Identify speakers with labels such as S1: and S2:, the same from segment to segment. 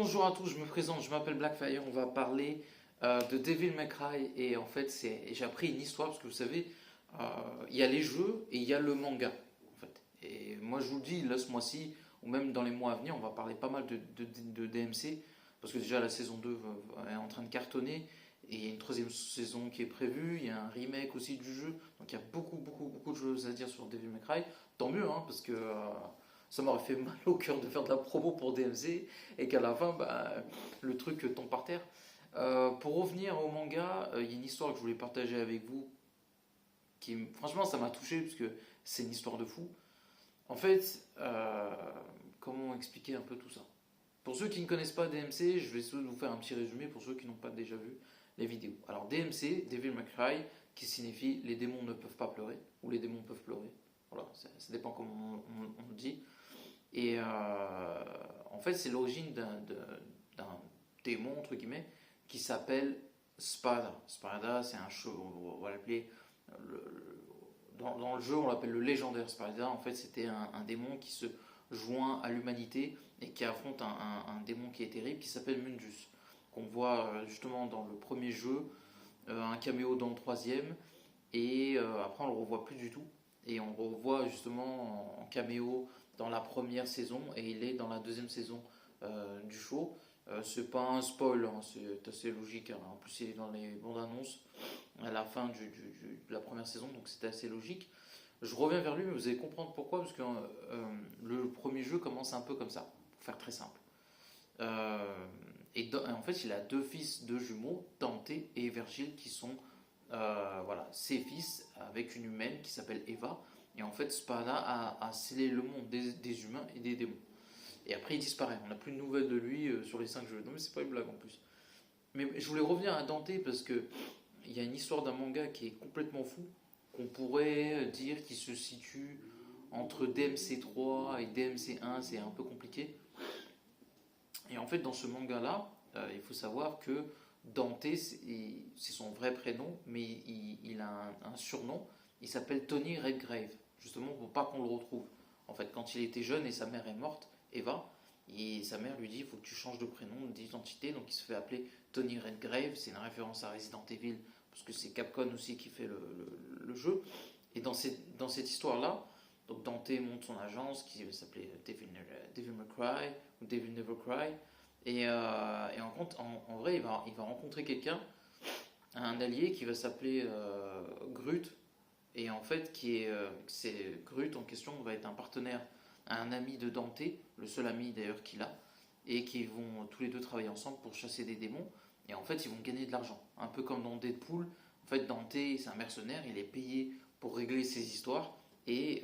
S1: Bonjour à tous, je me présente, je m'appelle Blackfire, on va parler de Devil May Cry et en fait j'ai appris une histoire parce que vous savez, il y a les jeux et il y a le manga en fait. Et moi je vous le dis, là ce mois-ci ou même dans les mois à venir, on va parler pas mal de DMC parce que déjà la saison 2 est en train de cartonner et il y a une troisième saison qui est prévue, il y a un remake aussi du jeu, donc il y a beaucoup de choses à dire sur Devil May Cry, tant mieux hein, parce que ça m'aurait fait mal au cœur de faire de la promo pour DMC et qu'à la fin, le truc tombe par terre. Pour revenir au manga, il y a une histoire que je voulais partager avec vous qui, franchement, ça m'a touché parce que c'est une histoire de fou. En fait, comment expliquer un peu tout ça? Pour ceux qui ne connaissent pas DMC, je vais essayer de vous faire un petit résumé pour ceux qui n'ont pas déjà vu les vidéos. Alors DMC, Devil May Cry, qui signifie les démons ne peuvent pas pleurer ou les démons peuvent pleurer. Voilà, ça dépend comment on le dit. Et en fait, c'est l'origine d'un démon, entre guillemets, qui s'appelle Spada. Spada, c'est un cheveu, on va l'appeler. Dans le jeu, on l'appelle le légendaire Spada. En fait, c'était un démon qui se joint à l'humanité et qui affronte un démon qui est terrible, qui s'appelle Mundus. Qu'on voit justement dans le premier jeu, un caméo dans le troisième, et après on le revoit plus du tout. Et on le revoit justement en caméo dans la première saison et il est dans la deuxième saison du show. C'est pas un spoil, hein, c'est assez logique. Hein. En plus, il est dans les bandes annonces à la fin de la première saison, donc c'était assez logique. Je reviens vers lui, mais vous allez comprendre pourquoi, parce que le premier jeu commence un peu comme ça, pour faire très simple. Euh, en fait, il a deux fils, deux jumeaux, Dante et Virgile, qui sont voilà, ses fils avec une humaine qui s'appelle Eva. Et en fait, Spada a scellé le monde des humains et des démons. Et après, il disparaît. On n'a plus de nouvelles de lui sur les 5 jeux. Non, mais c'est pas une blague en plus. Mais je voulais revenir à Dante parce que il y a une histoire d'un manga qui est complètement fou, qu'on pourrait dire qui se situe entre DMC3 et DMC1. C'est un peu compliqué. Et en fait, dans ce manga-là, il faut savoir que Dante, c'est son vrai prénom, mais il a un surnom. Il s'appelle Tony Redgrave, justement pour pas qu'on le retrouve. En fait, quand il était jeune et sa mère est morte, Eva, et sa mère lui dit il faut que tu changes de prénom, d'identité, donc il se fait appeler Tony Redgrave. C'est une référence à Resident Evil, parce que c'est Capcom aussi qui fait le jeu. Et dans cette histoire-là, donc Dante monte son agence qui va s'appeler Devil May Cry ou Devil Never Cry. Et en vrai, il va rencontrer quelqu'un, un allié qui va s'appeler Grut. Et en fait, c'est Grut en question va être un partenaire, un ami de Dante, le seul ami d'ailleurs qu'il a, et qui vont tous les deux travailler ensemble pour chasser des démons. Et en fait, ils vont gagner de l'argent. Un peu comme dans Deadpool. En fait, Dante, c'est un mercenaire, il est payé pour régler ses histoires. Et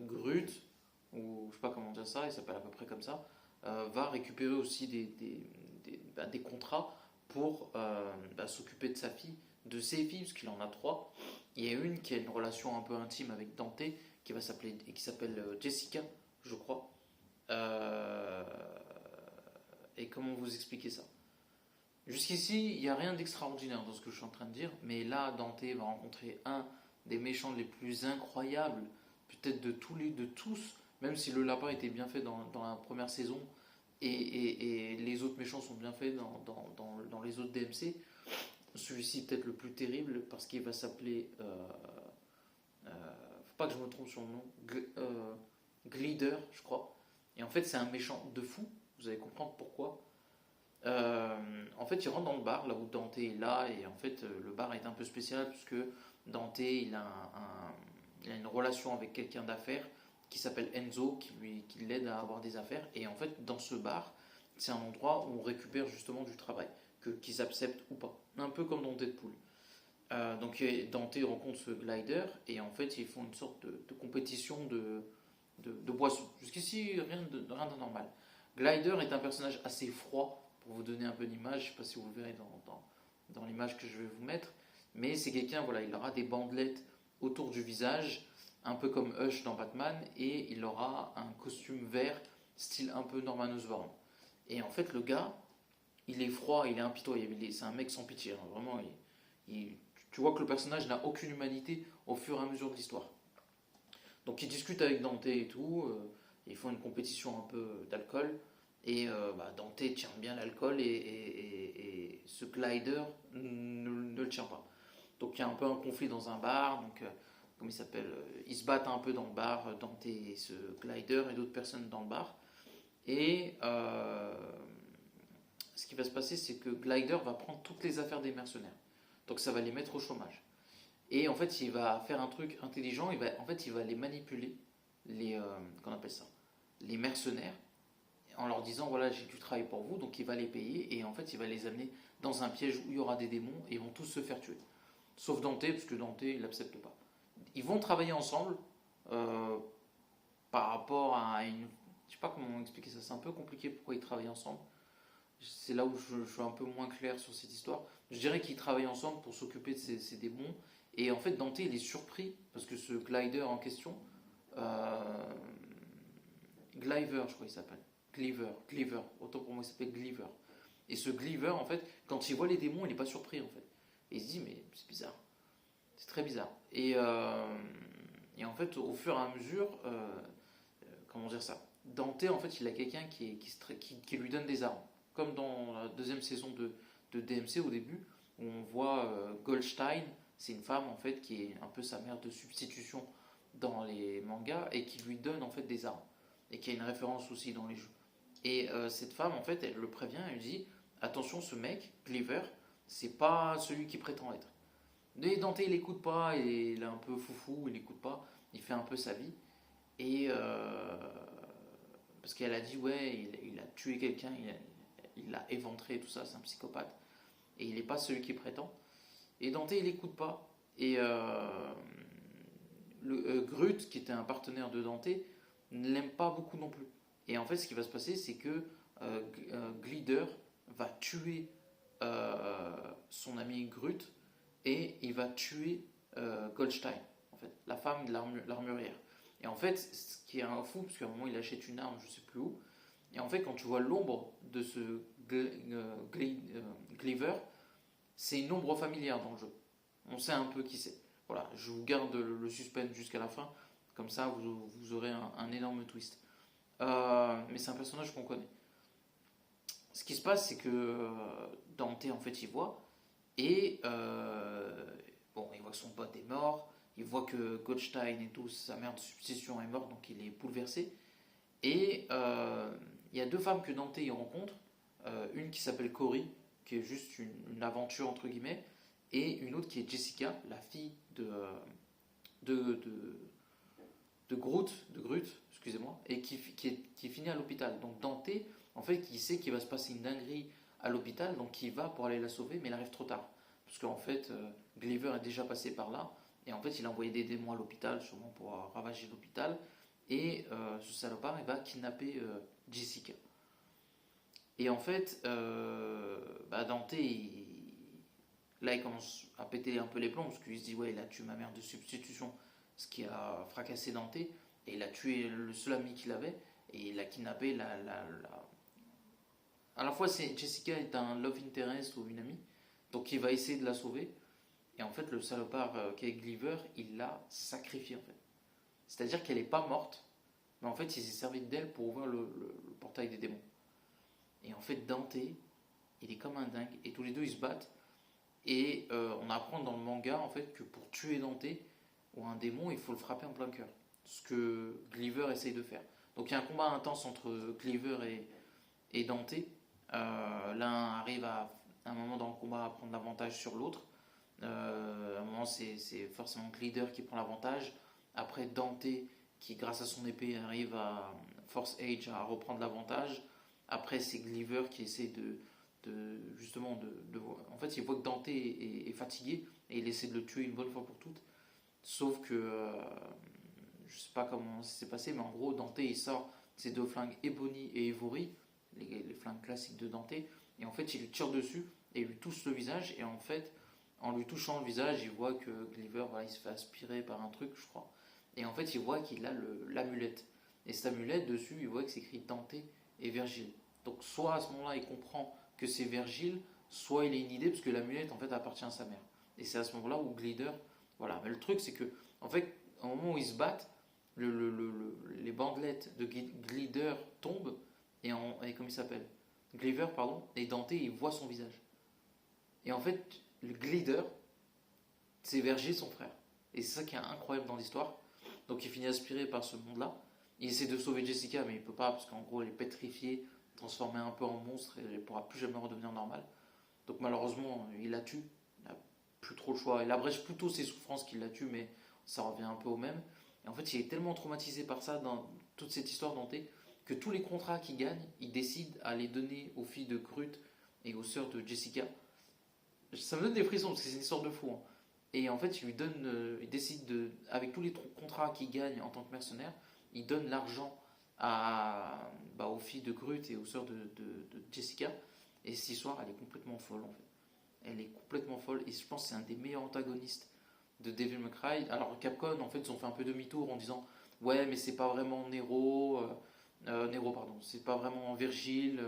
S1: Grut, ou je sais pas comment dire ça, il s'appelle à peu près comme ça, va récupérer aussi des contrats pour s'occuper de sa fille, de ses filles, parce qu'il en a trois. Il y a une qui a une relation un peu intime avec Dante, qui s'appelle Jessica, je crois. Euh, et comment vous expliquer ça? Jusqu'ici, il n'y a rien d'extraordinaire dans ce que je suis en train de dire, mais là, Dante va rencontrer un des méchants les plus incroyables, peut-être de tous, même si le lapin était bien fait dans la première saison, et les autres méchants sont bien faits dans les autres DMC. Celui-ci peut-être le plus terrible parce qu'il va s'appeler, faut pas que je me trompe sur le nom, Glider, je crois. Et en fait, c'est un méchant de fou. Vous allez comprendre pourquoi. En fait, il rentre dans le bar, là où Dante est là, et en fait, le bar est un peu spécial puisque Dante, il a une relation avec quelqu'un d'affaires qui s'appelle Enzo, qui l'aide à avoir des affaires. Et en fait, dans ce bar, c'est un endroit où on récupère justement du travail, qu'ils acceptent ou pas. Un peu comme dans Deadpool. Donc Dante rencontre ce glider, et en fait, ils font une sorte de compétition de boissons. Jusqu'ici, rien d'anormal. Glider est un personnage assez froid, pour vous donner un peu d'image, je ne sais pas si vous le verrez dans l'image que je vais vous mettre, mais c'est quelqu'un, voilà, il aura des bandelettes autour du visage, un peu comme Hush dans Batman, et il aura un costume vert, style un peu Norman Osborn. Et en fait, le gars, il est froid, il est impitoyable, c'est un mec sans pitié, hein, vraiment, tu vois que le personnage n'a aucune humanité au fur et à mesure de l'histoire. Donc ils discutent avec Dante et tout, ils font une compétition un peu d'alcool, Et Dante tient bien l'alcool et ce glider ne le tient pas. Donc il y a un peu un conflit dans un bar. Donc, comme il s'appelle, ils se battent un peu dans le bar, Dante et ce glider et d'autres personnes dans le bar. Et ce qui va se passer, c'est que Glider va prendre toutes les affaires des mercenaires. Donc ça va les mettre au chômage. Et en fait, il va faire un truc intelligent. Il va les manipuler, qu'on appelle ça, les mercenaires, en leur disant voilà, j'ai du travail pour vous, donc il va les payer. Et en fait, il va les amener dans un piège où il y aura des démons et ils vont tous se faire tuer. Sauf Dante, parce que Dante, il n'accepte pas. Ils vont travailler ensemble euh, par rapport à une. Je sais pas comment expliquer ça, c'est un peu compliqué pourquoi ils travaillent ensemble. C'est là où je suis un peu moins clair sur cette histoire. Je dirais qu'ils travaillent ensemble pour s'occuper de ces démons. Et en fait, Dante, il est surpris parce que ce glider en question, euh, Gliver, je crois qu'il s'appelle. Gliver. Autant pour moi, il s'appelle Gliver. Et ce Gliver, en fait, quand il voit les démons, il n'est pas surpris, en fait. Et il se dit, mais c'est bizarre. C'est très bizarre. Et en fait, au fur et à mesure, comment dire ça, Dante, en fait, il a quelqu'un qui lui donne des armes. Comme dans la deuxième saison de DMC au début, où on voit Goldstein, c'est une femme, en fait, qui est un peu sa mère de substitution dans les mangas, et qui lui donne, en fait, des armes. Et qui a une référence aussi dans les jeux. Et cette femme, en fait, elle le prévient, elle lui dit, attention, ce mec, Cleaver, c'est pas celui qui prétend être. Et Dante, il écoute pas, et il est un peu foufou, il écoute pas, il fait un peu sa vie. Et parce qu'elle a dit, ouais, il a tué quelqu'un, il l'a éventré, tout ça, c'est un psychopathe. Et il n'est pas celui qui prétend. Et Dante, il n'écoute pas. Et Grut, qui était un partenaire de Dante, ne l'aime pas beaucoup non plus. Et en fait, ce qui va se passer, c'est que Glider va tuer son ami Grut et il va tuer Goldstein, en fait, la femme de l'armurière. Et en fait, ce qui est un fou, parce qu'à un moment il achète une arme, je sais plus où, et en fait, quand tu vois l'ombre de ce Gliver, c'est une ombre familière dans le jeu. On sait un peu qui c'est. Voilà, je vous garde le suspense jusqu'à la fin, comme ça vous aurez un énorme twist. Mais c'est un personnage qu'on connaît. Ce qui se passe, c'est que Dante, en fait, il voit, et bon, il voit que son pote est mort, il voit que Goldstein et tout, sa mère de substitution est morte, donc il est bouleversé. Et il y a deux femmes que Dante y rencontre, une qui s'appelle Cory, qui est juste une aventure entre guillemets, et une autre qui est Jessica, la fille de, de, de Groot, excusez-moi, et qui finit à l'hôpital. Donc Dante, en fait, il sait qu'il va se passer une dinguerie à l'hôpital, donc il va pour aller la sauver, mais il arrive trop tard. Parce qu'en fait, Gliver est déjà passé par là, et en fait, il a envoyé des démons à l'hôpital, sûrement pour ravager l'hôpital, et ce salopard, il va kidnapper Jessica. Et en fait, Dante, là, il commence à péter un peu les plombs, parce qu'il se dit, ouais, il a tué ma mère de substitution, ce qui a fracassé Dante, et il a tué le seul ami qu'il avait, et il a kidnappé À la fois, Jessica est un love interest ou une amie, donc il va essayer de la sauver, et en fait, le salopard qui est Gliver, il l'a sacrifiée, en fait. C'est-à-dire qu'elle n'est pas morte, mais en fait, il s'est servi d'elle pour ouvrir le portail des démons. Et en fait, Dante, il est comme un dingue, et tous les deux, ils se battent, et on apprend dans le manga, en fait, que pour tuer Dante, ou un démon, il faut le frapper en plein cœur. Ce que Gliver essaye de faire. Donc il y a un combat intense entre Gliver et Dante. L'un arrive à un moment dans le combat à prendre l'avantage sur l'autre. À un moment, c'est forcément Glider qui prend l'avantage. Après, Dante, qui grâce à son épée arrive à Force Age à reprendre l'avantage. Après, c'est Gliver qui essaie justement en fait, il voit que Dante est fatigué et il essaie de le tuer une bonne fois pour toutes. Sauf que je sais pas comment ça s'est passé, mais en gros, Dante il sort ses deux flingues Ebony et Ivory, les flingues classiques de Dante, et en fait, il lui tire dessus et il lui touche le visage. Et en fait, en lui touchant le visage, il voit que Gliver, voilà, il se fait aspirer par un truc, je crois. Et en fait, il voit qu'il a l'amulette. Et cette amulette, dessus, il voit que c'est écrit Dante et Virgile. Donc, soit à ce moment-là, il comprend que c'est Virgile, soit il a une idée, parce que l'amulette, en fait, appartient à sa mère. Et c'est à ce moment-là où Glider. Voilà. Mais le truc, c'est que, en fait, au moment où ils se battent, les bandelettes de Glider tombent, et comment il s'appelle, Glider, pardon, et Dante, il voit son visage. Et en fait, le Glider, c'est Vergil, son frère. Et c'est ça qui est incroyable dans l'histoire. Donc il finit aspiré par ce monde-là. Il essaie de sauver Jessica, mais il peut pas, parce qu'en gros, elle est pétrifiée, transformée un peu en monstre, et elle pourra plus jamais redevenir normale. Donc malheureusement, il la tue. Il n'a plus trop le choix. Il abrège plutôt ses souffrances qu'il la tue, mais ça revient un peu au même. Et en fait, il est tellement traumatisé par ça, dans toute cette histoire Dante, que tous les contrats qu'il gagne, il décide à les donner aux filles de Grut et aux sœurs de Jessica. Ça me donne des frissons, parce que c'est une histoire de fou. Hein. Et en fait, il décide avec tous les contrats qu'il gagne en tant que mercenaire, il donne l'argent aux filles de Grut et aux sœurs de Jessica. Et cette histoire, elle est complètement folle en fait. Elle est complètement folle et je pense que c'est un des meilleurs antagonistes de Devil May Cry. Alors Capcom, en fait, ils ont fait un peu demi-tour en disant ouais, mais c'est pas vraiment Nero, pardon, c'est pas vraiment Virgile,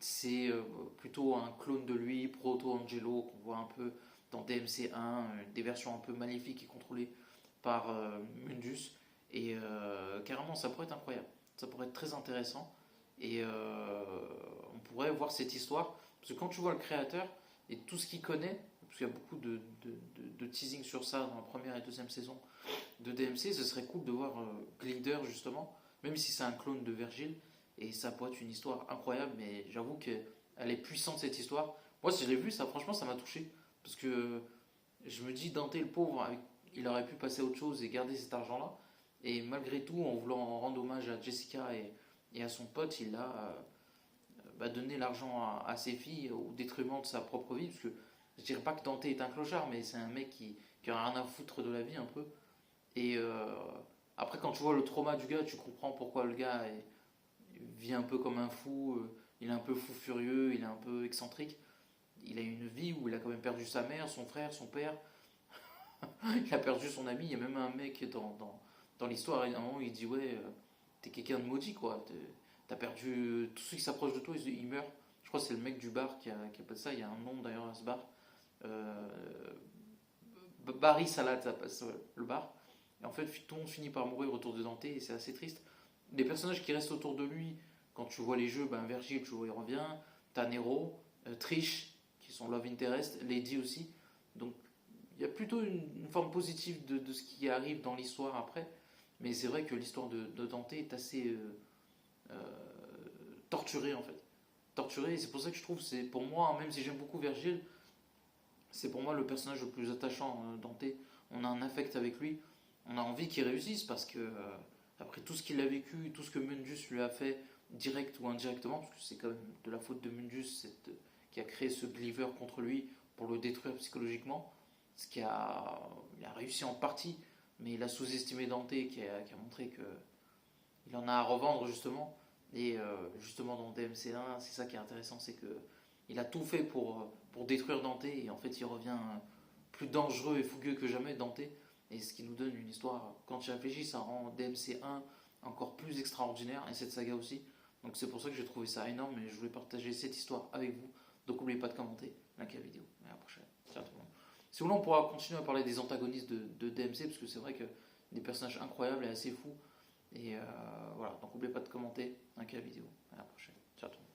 S1: c'est plutôt un clone de lui, Proto-Angelo, qu'on voit un peu dans DMC1, des versions un peu maléfiques et contrôlées par Mundus. Et carrément, ça pourrait être incroyable. Ça pourrait être très intéressant. Et on pourrait voir cette histoire. Parce que quand tu vois le créateur et tout ce qu'il connaît, parce qu'il y a beaucoup de teasing sur ça dans la première et deuxième saison de DMC, ce serait cool de voir Glider justement, même si c'est un clone de Virgile. Et ça pourrait être une histoire incroyable, mais j'avoue qu'elle est puissante cette histoire. Moi, si je l'ai vu, ça, franchement, ça m'a touché. Parce que je me dis, Dante, le pauvre, il aurait pu passer à autre chose et garder cet argent-là. Et malgré tout, en voulant rendre hommage à Jessica et à son pote, il a donné l'argent à ses filles au détriment de sa propre vie. Parce que je dirais pas que Dante est un clochard, mais c'est un mec qui a rien à foutre de la vie un peu. Et après, quand tu vois le trauma du gars, tu comprends pourquoi le gars vit un peu comme un fou. Il est un peu fou furieux, il est un peu excentrique. Il a une vie où il a quand même perdu sa mère, son frère, son père. Il a perdu son ami. Il y a même un mec dans l'histoire, à un moment, il dit ouais, t'es quelqu'un de maudit quoi. T'as perdu tous ceux qui s'approchent de toi, ils meurent. Je crois que c'est le mec du bar qui appelle ça. Il y a un nom d'ailleurs à ce bar. Euh, Barry Salade, ça s'appelle ça, le bar. Et en fait, tout le monde finit par mourir autour de Dante et c'est assez triste. Les personnages qui restent autour de lui, quand tu vois les jeux, Virgil, tu vois, il revient. T'as Nero, Trish, qui sont Love Interest, Lady aussi. Donc il y a plutôt une forme positive de ce qui arrive dans l'histoire après. Mais c'est vrai que l'histoire de Dante est assez torturée en fait. Torturée, et c'est pour ça que je trouve, c'est pour moi, même si j'aime beaucoup Virgile, c'est pour moi le personnage le plus attachant, Dante. On a un affect avec lui, on a envie qu'il réussisse parce que, après tout ce qu'il a vécu, tout ce que Mundus lui a fait, direct ou indirectement, parce que c'est quand même de la faute de Mundus qui a créé ce Glider contre lui pour le détruire psychologiquement, ce qui il a réussi en partie, mais il a sous-estimé Dante qui a montré qu'il en a à revendre justement. Et justement dans DMC1, c'est ça qui est intéressant, c'est que il a tout fait pour détruire Dante et en fait il revient plus dangereux et fougueux que jamais Dante. Et ce qui nous donne une histoire, quand tu réfléchis, ça rend DMC1 encore plus extraordinaire et cette saga aussi. Donc c'est pour ça que j'ai trouvé ça énorme et je voulais partager cette histoire avec vous. Donc n'oubliez pas de commenter, liker la vidéo. Et à la prochaine. Ciao tout le monde. Si vous voulez, on pourra continuer à parler des antagonistes de DMC parce que c'est vrai que des personnages incroyables et assez fous. Et voilà, donc n'oubliez pas de commenter, liker la vidéo. À la prochaine. Ciao tout le monde.